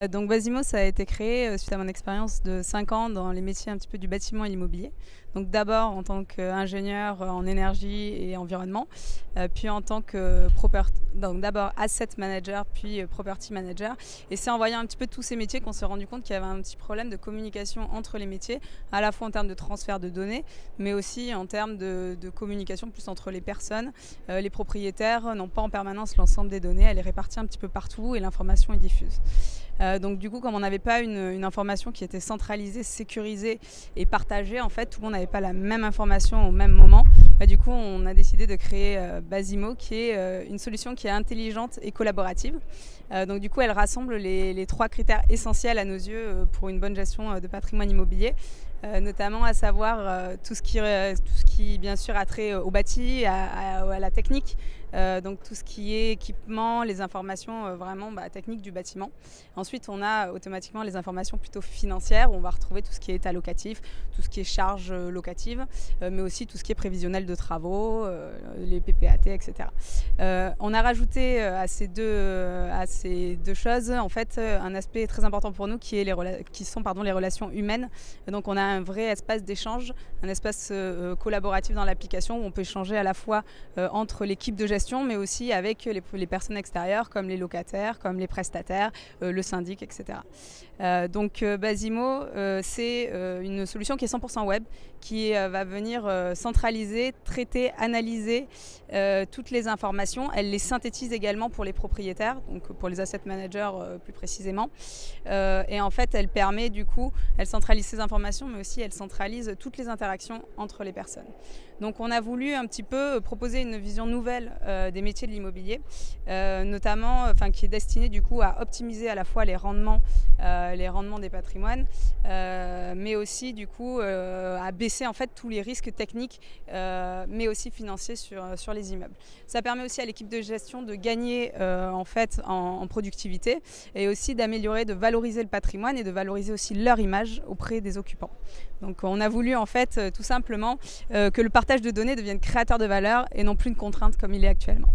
Donc Basimo, ça a été créé suite à mon expérience de 5 ans dans les métiers un petit peu du bâtiment et l'immobilier. Donc d'abord en tant qu'ingénieur en énergie et environnement, puis en tant que donc d'abord asset manager, puis property manager. Et c'est en voyant un petit peu tous ces métiers qu'on s'est rendu compte qu'il y avait un petit problème de communication entre les métiers, à la fois en termes de transfert de données, mais aussi en termes de communication plus entre les personnes. Les propriétaires n'ont pas en permanence l'ensemble des données, elle est répartie un petit peu partout et l'information est diffuse. Donc du coup, comme on n'avait pas une information qui était centralisée, sécurisée et partagée, en fait, tout le monde n'avait pas la même information au même moment. Du coup, on a décidé de créer Basimo, qui est une solution qui est intelligente et collaborative. Donc du coup, elle rassemble les 3 critères essentiels à nos yeux pour une bonne gestion de patrimoine immobilier. Notamment à savoir tout ce qui bien sûr a trait au bâti, à la technique, donc tout ce qui est équipement, les informations vraiment techniques du bâtiment. Ensuite, on a automatiquement les informations plutôt financières, où on va retrouver tout ce qui est état locatif, tout ce qui est charges locatives, mais aussi tout ce qui est prévisionnel de travaux, les PPAT, etc. On a rajouté à ces deux choses en fait un aspect très important pour nous qui sont les relations humaines. Donc on a un vrai espace d'échange, un espace collaboratif dans l'application où on peut échanger à la fois entre l'équipe de gestion, mais aussi avec les personnes extérieures comme les locataires, comme les prestataires, le syndic, etc. Donc Basimo, c'est une solution qui est 100% web, qui va venir centraliser, traiter, analyser toutes les informations. Elle les synthétise également pour les propriétaires, donc pour les asset managers plus précisément. Et en fait, elle permet du coup, elle centralise ces informations, mais aussi elle centralise toutes les interactions entre les personnes. Donc on a voulu un petit peu proposer une vision nouvelle des métiers de l'immobilier, notamment qui est destinée du coup à optimiser à la fois les rendements des patrimoines, mais aussi du coup à baisser en fait tous les risques techniques, mais aussi financiers sur les immeubles. Ça permet aussi à l'équipe de gestion de gagner en productivité et aussi d'améliorer, de valoriser le patrimoine et de valoriser aussi leur image auprès des occupants. Donc on a voulu en fait tout simplement que le partage de données devienne créateur de valeur et non plus une contrainte comme il est actuellement.